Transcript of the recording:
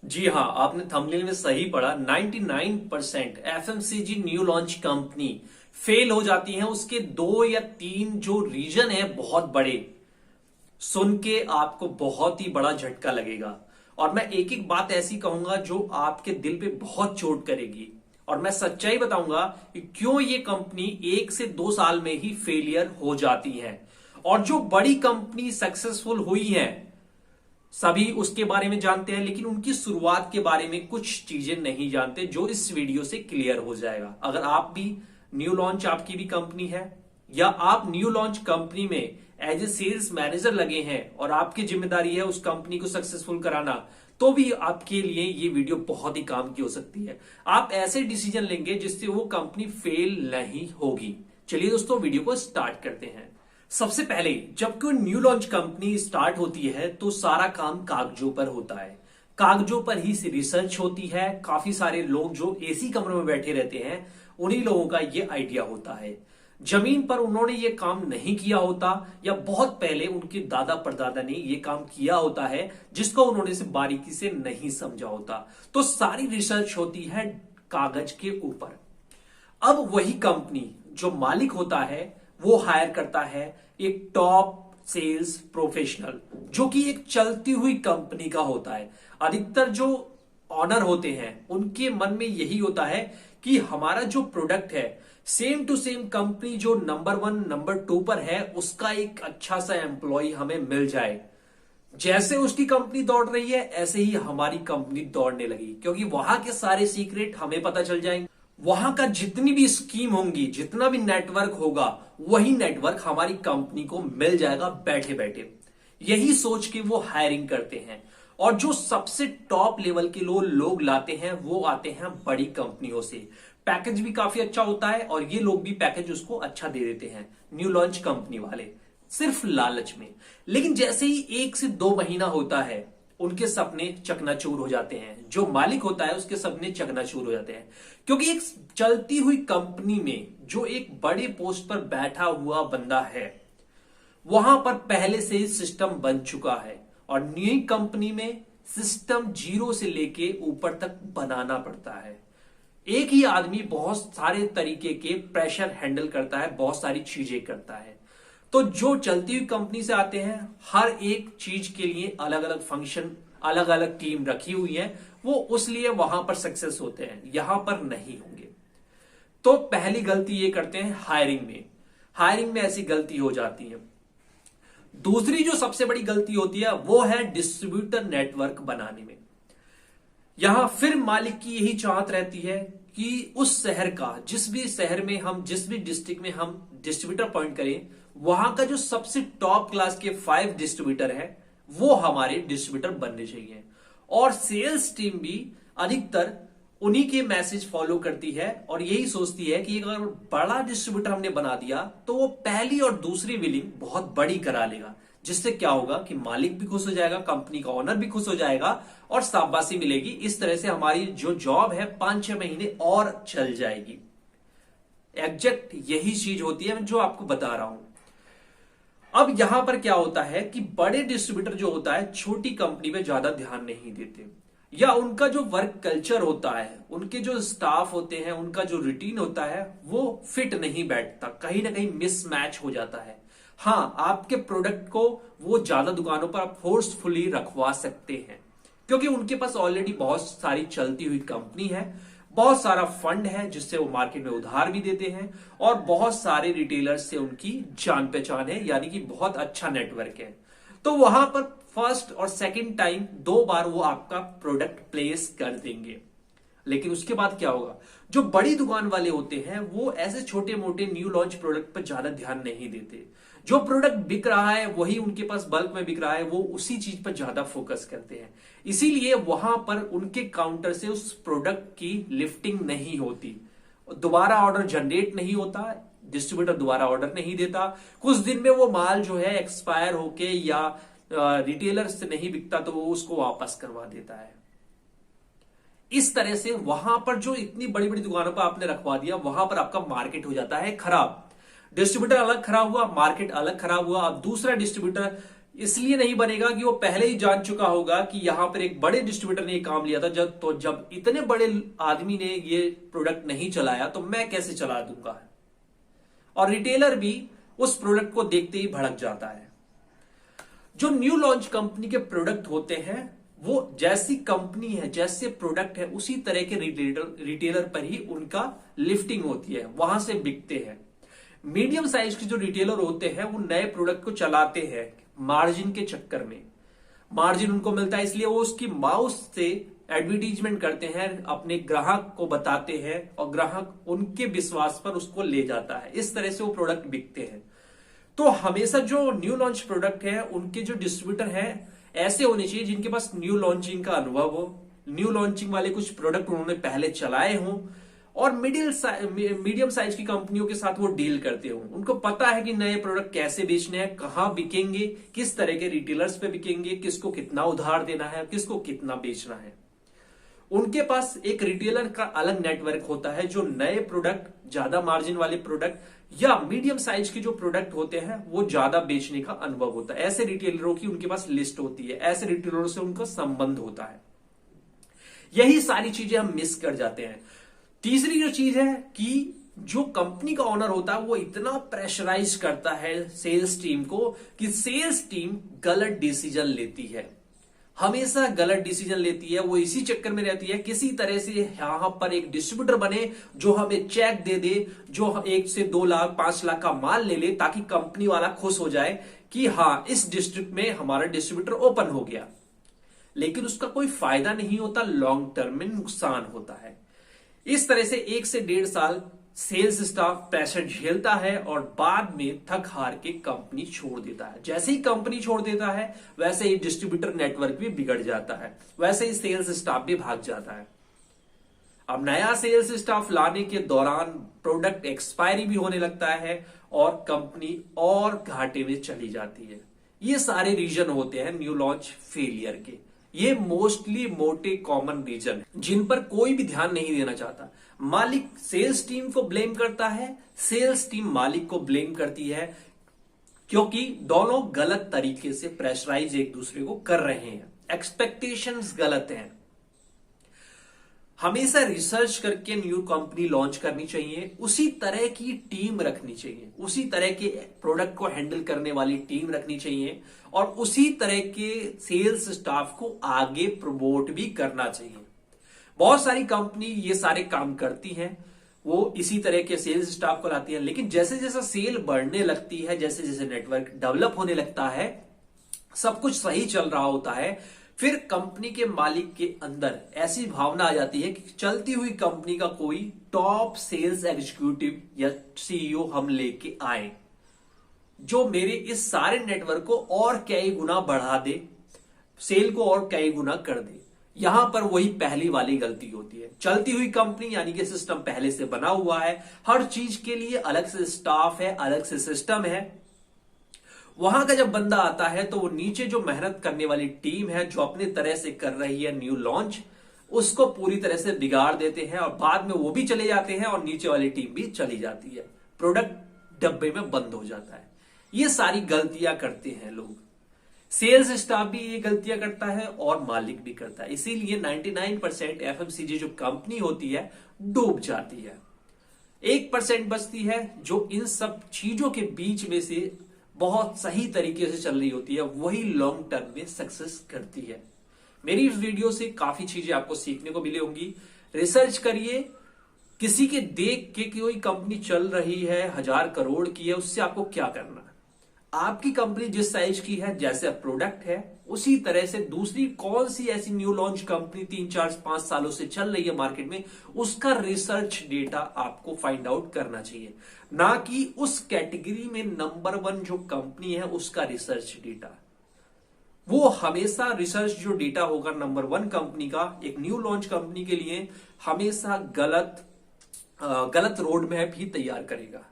जी हाँ, आपने थंबनेल में सही पढ़ा। 99% FMCG new launch company fail हो जाती है। उसके दो या तीन जो रीजन है बहुत बड़े, सुन के आपको बहुत ही बड़ा झटका लगेगा। और मैं एक एक बात ऐसी कहूंगा जो आपके दिल पे बहुत चोट करेगी। और मैं सच्चाई बताऊंगा कि क्यों ये कंपनी 1 से 2 साल में ही फेलियर हो जाती है। और जो बड़ी कंपनी सक्सेसफुल हुई है सभी उसके बारे में जानते हैं, लेकिन उनकी शुरुआत के बारे में कुछ चीजें नहीं जानते, जो इस वीडियो से क्लियर हो जाएगा। अगर आप भी न्यू लॉन्च, आपकी भी कंपनी है, या आप न्यू लॉन्च कंपनी में एज ए सेल्स मैनेजर लगे हैं और आपकी जिम्मेदारी है उस कंपनी को सक्सेसफुल कराना, तो भी आपके लिए ये वीडियो बहुत ही काम की हो सकती है। आप ऐसे डिसीजन लेंगे जिससे वो कंपनी फेल नहीं होगी। चलिए दोस्तों, वीडियो को स्टार्ट करते हैं। सबसे पहले जब कोई न्यू लॉन्च कंपनी स्टार्ट होती है तो सारा काम कागजों पर होता है। कागजों पर ही रिसर्च होती है। काफी सारे लोग जो एसी कमरों में बैठे रहते हैं, उन्हीं लोगों का ये आइडिया होता है। जमीन पर उन्होंने ये काम नहीं किया होता, या बहुत पहले उनके दादा परदादा ने ये काम किया होता है जिसको उन्होंने से बारीकी से नहीं समझा होता। तो सारी रिसर्च होती है कागज के ऊपर। अब वही कंपनी जो मालिक होता है वो हायर करता है एक टॉप सेल्स प्रोफेशनल, जो कि एक चलती हुई कंपनी का होता है। अधिकतर जो ऑनर होते हैं उनके मन में यही होता है कि हमारा जो प्रोडक्ट है सेम टू सेम कंपनी जो नंबर 1 नंबर 2 पर है उसका एक अच्छा सा एम्प्लॉय हमें मिल जाए। जैसे उसकी कंपनी दौड़ रही है ऐसे ही हमारी कंपनी दौड़ने लगी, क्योंकि वहां के सारे सीक्रेट हमें पता चल जाएंगे। वहां का जितनी भी स्कीम होंगी, जितना भी नेटवर्क होगा, वही नेटवर्क हमारी कंपनी को मिल जाएगा बैठे बैठे। यही सोच के वो हायरिंग करते हैं। और जो सबसे टॉप लेवल के लोग लाते हैं वो आते हैं बड़ी कंपनियों से। पैकेज भी काफी अच्छा होता है और ये लोग भी पैकेज उसको अच्छा दे देते हैं, न्यू लॉन्च कंपनी वाले, सिर्फ लालच में। लेकिन जैसे ही 1 से 2 महीना होता है उनके सपने चकनाचूर हो जाते हैं। जो मालिक होता है उसके सपने चकनाचूर हो जाते हैं, क्योंकि एक चलती हुई कंपनी में जो एक बड़े पोस्ट पर बैठा हुआ बंदा है, वहां पर पहले से ही सिस्टम बन चुका है। और नई कंपनी में सिस्टम जीरो से लेके ऊपर तक बनाना पड़ता है। एक ही आदमी बहुत सारे तरीके के प्रेशर हैंडल करता है, बहुत सारी चीजें करता है। तो जो चलती हुई कंपनी से आते हैं, हर एक चीज के लिए अलग अलग फंक्शन, अलग अलग टीम रखी हुई है, वो उस लिए वहां पर सक्सेस होते हैं, यहां पर नहीं होंगे। तो पहली गलती ये करते हैं हायरिंग में ऐसी गलती हो जाती है। दूसरी जो सबसे बड़ी गलती होती है वो है डिस्ट्रीब्यूटर नेटवर्क बनाने में। यहां फिर मालिक की यही चाहत रहती है कि उस शहर का, जिस भी शहर में हम, जिस भी डिस्ट्रिक्ट में हम डिस्ट्रीब्यूटर पॉइंट करें, वहां का जो सबसे टॉप क्लास के 5 डिस्ट्रीब्यूटर है वो हमारे डिस्ट्रीब्यूटर बनने चाहिए। और सेल्स टीम भी अधिकतर उन्हीं के मैसेज फॉलो करती है और यही सोचती है कि अगर बड़ा डिस्ट्रीब्यूटर हमने बना दिया तो वो पहली और दूसरी बिलिंग बहुत बड़ी करा लेगा, जिससे क्या होगा कि मालिक भी खुश हो जाएगा, कंपनी का ओनर भी खुश हो जाएगा और शाबाशी मिलेगी। इस तरह से हमारी जो जॉब है 5-6 महीने और चल जाएगी। एग्जैक्ट यही चीज होती है जो आपको बता रहा हूं। अब यहां पर क्या होता है कि बड़े डिस्ट्रीब्यूटर जो होता है छोटी कंपनी पे ज्यादा ध्यान नहीं देते, या उनका जो वर्क कल्चर होता है, उनके जो स्टाफ होते हैं, उनका जो रूटीन होता है वो फिट नहीं बैठता, कहीं ना कहीं मिसमैच हो जाता है। हाँ, आपके प्रोडक्ट को वो ज्यादा दुकानों पर आप फोर्सफुली रखवा सकते हैं, क्योंकि उनके पास ऑलरेडी बहुत सारी चलती हुई कंपनी है, बहुत सारा फंड है जिससे वो मार्केट में उधार भी देते हैं, और बहुत सारे रिटेलर्स से उनकी जान पहचान है, यानी कि बहुत अच्छा नेटवर्क है। तो वहां पर फर्स्ट और सेकंड टाइम 2 बार वो आपका प्रोडक्ट प्लेस कर देंगे। लेकिन उसके बाद क्या होगा, जो बड़ी दुकान वाले होते हैं वो ऐसे छोटे मोटे न्यू लॉन्च प्रोडक्ट पर ज्यादा ध्यान नहीं देते। जो प्रोडक्ट बिक रहा है वही उनके पास बल्क में बिक रहा है, वो उसी चीज पर ज्यादा फोकस करते हैं। इसीलिए वहां पर उनके काउंटर से उस प्रोडक्ट की लिफ्टिंग नहीं होती, दोबारा ऑर्डर जनरेट नहीं होता, डिस्ट्रीब्यूटर दोबारा ऑर्डर नहीं देता। कुछ दिन में वो माल जो है एक्सपायर होके या रिटेलर से नहीं बिकता तो वो उसको वापस करवा देता है। इस तरह से वहां पर जो इतनी बड़ी बड़ी दुकानों पर आपने रखवा दिया, वहां पर आपका मार्केट हो जाता है खराब। डिस्ट्रीब्यूटर अलग खराब हुआ, मार्केट अलग खराब हुआ। अब दूसरा डिस्ट्रीब्यूटर इसलिए नहीं बनेगा कि वो पहले ही जान चुका होगा कि यहां पर एक बड़े डिस्ट्रीब्यूटर ने ये काम लिया था, जब इतने बड़े आदमी ने ये प्रोडक्ट नहीं चलाया तो मैं कैसे चला दूंगा। और रिटेलर भी उस प्रोडक्ट को देखते ही भड़क जाता है। जो न्यू लॉन्च कंपनी के प्रोडक्ट होते हैं वो जैसी कंपनी है, जैसे प्रोडक्ट है, उसी तरह के रिटेलर पर ही उनका लिफ्टिंग होती है, वहां से बिकते हैं। मीडियम साइज के जो रिटेलर होते हैं वो नए प्रोडक्ट को चलाते हैं मार्जिन के चक्कर में। मार्जिन उनको मिलता है इसलिए वो उसकी माउस से एडवर्टीजमेंट करते हैं, अपने ग्राहक को बताते हैं और ग्राहक उनके विश्वास पर उसको ले जाता है। इस तरह से वो प्रोडक्ट बिकते हैं। तो हमेशा जो न्यू लॉन्च प्रोडक्ट है उनके जो डिस्ट्रीब्यूटर हैं ऐसे होने चाहिए जिनके पास न्यू लॉन्चिंग का अनुभव हो, न्यू लॉन्चिंग वाले कुछ प्रोडक्ट उन्होंने पहले चलाए हों और मीडियम साइज की कंपनियों के साथ वो डील करते हो। उनको पता है कि नए प्रोडक्ट कैसे बेचने हैं, कहां बिकेंगे, किस तरह के रिटेलर्स पे बिकेंगे, किसको कितना उधार देना है, किसको कितना बेचना है। उनके पास एक रिटेलर का अलग नेटवर्क होता है जो नए प्रोडक्ट, ज्यादा मार्जिन वाले प्रोडक्ट या मीडियम साइज के जो प्रोडक्ट होते हैं वो ज्यादा बेचने का अनुभव होता है। ऐसे रिटेलरों की उनके पास लिस्ट होती है, ऐसे रिटेलरों से उनका संबंध होता है। यही सारी चीजें हम मिस कर जाते हैं। तीसरी जो चीज है कि जो कंपनी का ओनर होता है वो इतना प्रेशराइज करता है सेल्स टीम को कि सेल्स टीम गलत डिसीजन लेती है, हमेशा गलत डिसीजन लेती है। वो इसी चक्कर में रहती है किसी तरह से यहां पर एक डिस्ट्रीब्यूटर बने जो हमें चेक दे दे, जो 1 से 2 लाख 5 लाख का माल ले ले ताकि कंपनी वाला खुश हो जाए कि हाँ इस डिस्ट्रिक्ट में हमारा डिस्ट्रीब्यूटर ओपन हो गया। लेकिन उसका कोई फायदा नहीं होता, लॉन्ग टर्म में नुकसान होता है। इस तरह से 1 से 1.5 साल सेल्स स्टाफ प्रेशर झेलता है और बाद में थक हार के कंपनी छोड़ देता है। जैसे ही कंपनी छोड़ देता है वैसे ही डिस्ट्रीब्यूटर नेटवर्क भी बिगड़ जाता है, वैसे ही सेल्स स्टाफ भी भाग जाता है। अब नया सेल्स स्टाफ लाने के दौरान प्रोडक्ट एक्सपायरी भी होने लगता है और कंपनी और घाटे में चली जाती है। ये सारे रीजन होते हैं न्यू लॉन्च फेलियर के। ये मोस्टली मोटे कॉमन रीजन जिन पर कोई भी ध्यान नहीं देना चाहता। मालिक सेल्स टीम को ब्लेम करता है, सेल्स टीम मालिक को ब्लेम करती है, क्योंकि दोनों गलत तरीके से प्रेशराइज एक दूसरे को कर रहे हैं, एक्सपेक्टेशंस गलत हैं। हमेशा रिसर्च करके न्यू कंपनी लॉन्च करनी चाहिए, उसी तरह की टीम रखनी चाहिए, उसी तरह के प्रोडक्ट को हैंडल करने वाली टीम रखनी चाहिए और उसी तरह के सेल्स स्टाफ को आगे प्रमोट भी करना चाहिए। बहुत सारी कंपनी ये सारे काम करती हैं, वो इसी तरह के सेल्स स्टाफ को लाती है, लेकिन जैसे जैसे सेल बढ़ने लगती है, जैसे जैसे नेटवर्क डेवलप होने लगता है, सब कुछ सही चल रहा होता है, फिर कंपनी के मालिक के अंदर ऐसी भावना आ जाती है कि चलती हुई कंपनी का कोई टॉप सेल्स एग्जीक्यूटिव या सीईओ हम लेके आए जो मेरे इस सारे नेटवर्क को और कई गुना बढ़ा दे, सेल को और कई गुना कर दे। यहां पर वही पहली वाली गलती होती है। चलती हुई कंपनी यानी कि सिस्टम पहले से बना हुआ है, हर चीज के लिए अलग से स्टाफ है, अलग से सिस्टम है। वहां का जब बंदा आता है तो वो नीचे जो मेहनत करने वाली टीम है जो अपने तरह से कर रही है न्यू लॉन्च, उसको पूरी तरह से बिगाड़ देते हैं और बाद में वो भी चले जाते हैं और नीचे वाली टीम भी चली जाती है, प्रोडक्ट डब्बे में बंद हो जाता है। ये सारी गलतियां करते हैं लोग, सेल्स स्टाफ भी ये गलतियां करता है और मालिक भी करता है। इसीलिए 99% एफएमसीजी जो कंपनी होती है डूब जाती है। 1% बचती है जो इन सब चीजों के बीच में से बहुत सही तरीके से चल रही होती है, वही लॉन्ग टर्म में सक्सेस करती है। मेरी इस वीडियो से काफी चीजें आपको सीखने को मिली होंगी। रिसर्च करिए, किसी के देख के कोई कंपनी चल रही है 1000 करोड़ की है, उससे आपको क्या करना है। आपकी कंपनी जिस साइज की है, जैसे प्रोडक्ट है, उसी तरह से दूसरी कौन सी ऐसी न्यू लॉन्च कंपनी 3, 4, 5 सालों से चल रही है मार्केट में, उसका रिसर्च डेटा आपको फाइंड आउट करना चाहिए, ना कि उस कैटेगरी में नंबर 1 जो कंपनी है उसका रिसर्च डेटा। वो हमेशा रिसर्च जो डेटा होगा नंबर 1 कंपनी का एक न्यू लॉन्च कंपनी के लिए हमेशा गलत रोड मैप ही तैयार करेगा।